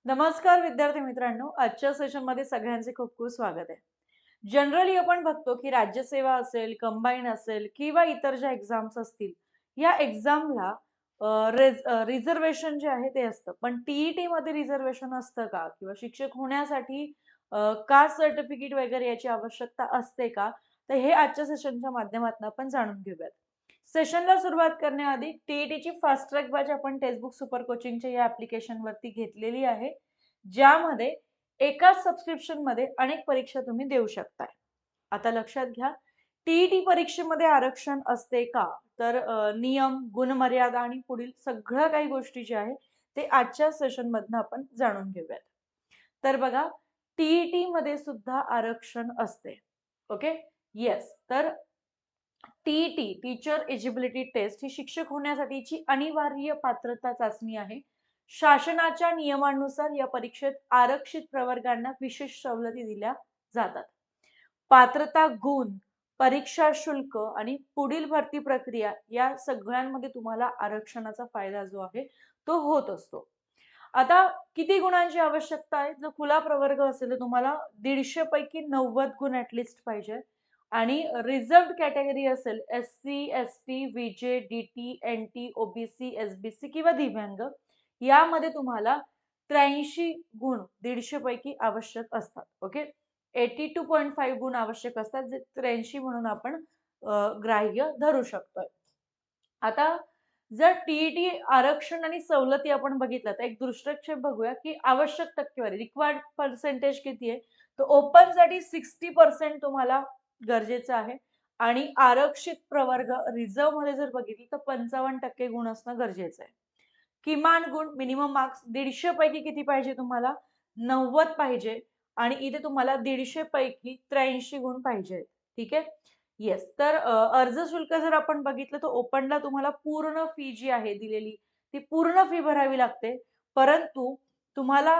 नमस्कार विद्यार्थी मित्रांनो, आजच्या सेशनमध्ये सगळ्यांचे खूप खूप स्वागत आहे. जनरली आपण बघतो की राज्यसेवा असेल, कंबाईन असेल किंवा इतर ज्या एक्झाम्स असतील, या एक्झामला रिझर्वेशन जे आहे ते असतं. पण टी मध्ये रिझर्वेशन असतं का? किंवा शिक्षक होण्यासाठी कास्ट सर्टिफिकेट वगैरे याची आवश्यकता असते का? तर हे आजच्या सेशनच्या माध्यमातून आपण जाणून घेऊयात. सेशनला सुरुवात करण्याआधी टी फास्ट ट्रॅक बॅच आपण टेक्स्टबुक सुपर कोचिंगच्या या ॲप्लिकेशनवरती घेतलेली आहे. ज्यामध्ये एकाच सबस्क्रिप्शनमध्ये अनेक परीक्षा तुम्ही देऊ शकताय. आता लक्षात घ्या, परीक्षेमध्ये आरक्षण असते का? तर नियम, गुणमर्यादा आणि पुढील सगळ्या काही गोष्टी ज्या आहेत, ते आजच्या सेशनमधनं आपण जाणून घेऊयात. तर बघा, मध्ये सुद्धा आरक्षण असते. ओके? येस. तर टीचर एजिबिलिटी टेस्ट ही शिक्षक होण्यासाठीची अनिवार्य पात्रता चाचणी आहे. शासनाच्या नियमानुसार या परीक्षेत आरक्षित प्रवर्गांना विशेष सवलती दिल्या जातात. पात्रता गुण, परीक्षा शुल्क आणि पुढील भरती प्रक्रिया या सगळ्यांमध्ये तुम्हाला आरक्षणाचा फायदा जो आहे तो होत असतो. आता किती गुणांची आवश्यकता आहे? जर खुला प्रवर्ग असेल तर तुम्हाला 150 पैकी 90 गुण ॲटलिस्ट पाहिजे आणि रिझर्व्ड कॅटेगरी असेल एस-सी, एस-टी, व्ही-जे, डी-टी, एन-टी, ओ-बी-सी, एस-बी-सी किंवा दिव्यांग यामध्ये तुम्हाला 83 गुण 150 पैकी आवश्यक असतात. ओके. 82.5 गुण आवश्यक असतात, जे 83 म्हणून आपण ग्राह्य धरू शकतोय. आता जर आरक्षण आणि सवलती आपण बघितलं तर एक दृष्टक्षेप बघूया की आवश्यक टक्केवारी रिक्वायर्ड पर्सेंटेज किती आहे. तर ओपनसाठी 60% तुम्हाला गरजेचं आहे आणि आरक्षित प्रवर्ग रिझर्व्ह मध्ये जर बघितलं तर 55% गुण असणं गरजेचं आहे. किमान गुण मिनिमम मार्क्स 150 पैकी किती पाहिजे तुम्हाला? 90 पाहिजे आणि इथे तुम्हाला 150 पैकी 83 गुण पाहिजे. ठीक आहे? येस. तर अर्ज शुल्क जर आपण बघितलं तर ओपनला तुम्हाला पूर्ण फी जी आहे दिलेली, ती पूर्ण फी भरावी लागते. परंतु तुम्हाला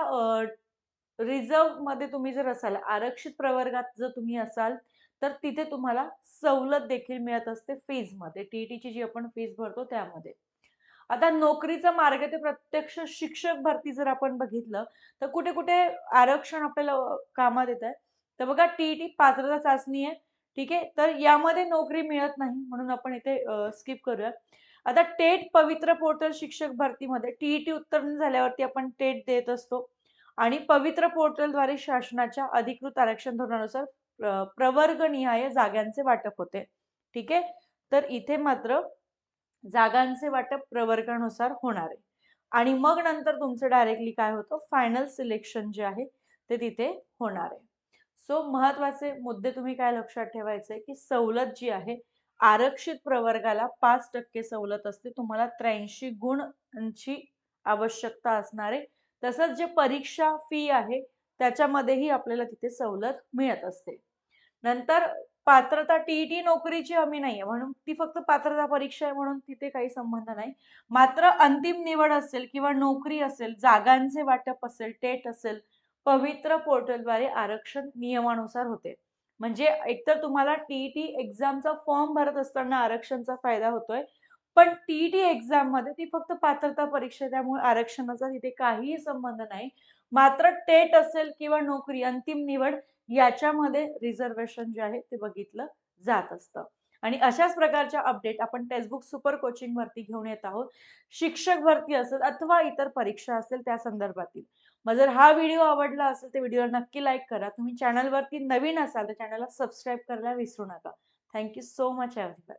रिझर्व्हमध्ये तुम्ही जर असाल, आरक्षित प्रवर्गात जर तुम्ही असाल, तर तिथे तुम्हाला सवलत देखील मिळत असते फीजमध्ये. टी जी आपण फीज भरतो त्यामध्ये. आता नोकरीचा मार्ग ते प्रत्यक्ष शिक्षक भरती जर आपण बघितलं, तर कुठे-कुठे आरक्षण आपल्याला कामात येतंय. तर बघा पात्रता चाचणी आहे. ठीक आहे. तर यामध्ये नोकरी मिळत नाही म्हणून आपण इथे स्किप करूया. आता पवित्र पोर्टल शिक्षक भरतीमध्ये उत्तीर्ण झाल्यावरती आपण टेट देत असतो आणि पवित्र पोर्टलद्वारे शासनाच्या अधिकृत आरक्षण धोरणानुसार प्रवर्गनिहाय जागांचे वाटप होते. ठीक आहे. तर इथे मात्र जागांचे वाटप प्रवर्गानुसार होणार आहे. आणि मग नंतर तुमचं डायरेक्टली काय होतं फायनल सिलेक्शन जे आहे ते तिथे होणार आहे. सो महत्वाचे मुद्दे तुम्ही काय लक्षात ठेवायचे की सवलत जी आहे आरक्षित प्रवर्गाला 5% सवलत असते. तुम्हाला 83 गुणची आवश्यकता असणार आहे. तसंच जे परीक्षा फी आहे त्याच्यामध्येही आपल्याला तिथे सवलत मिळत असते. नंतर पात्रता नोकरीची हमी नाहीये म्हणून ती फक्त पात्रता परीक्षा आहे म्हणून तिथे काही संबंध नाही. मात्र अंतिम निवड असेल किंवा नोकरी असेल, जागांचे वाटप असेल, टेट असेल, पवित्र पोर्टलद्वारे आरक्षण नियमानुसार होते. म्हणजे एकतर तुम्हाला एक्झामचा फॉर्म भरत असताना आरक्षणचा फायदा होतोय. पण एक्झाममध्ये ती फक्त पात्रता परीक्षा आहे त्यामुळे आरक्षणाचा तिथे काहीही संबंध नाही. मात्र टेट असेल किंवा नोकरी अंतिम निवड याच्यामध्ये रिझर्वेशन जे आहे ते बघितलं जात असतं. आणि अशाच प्रकारच्या अपडेट आपण टेक्स्टबुक सुपर कोचिंग वरती घेऊन येत आहोत. शिक्षक भरती असेल अथवा इतर परीक्षा असेल त्या संदर्भातील. मग जर हा व्हिडिओ आवडला असेल तर व्हिडिओला नक्की लाईक करा. तुम्ही चॅनलवरती नवीन असाल तर चॅनलला सबस्क्राईब करायला विसरू नका. Thank you so much everyone.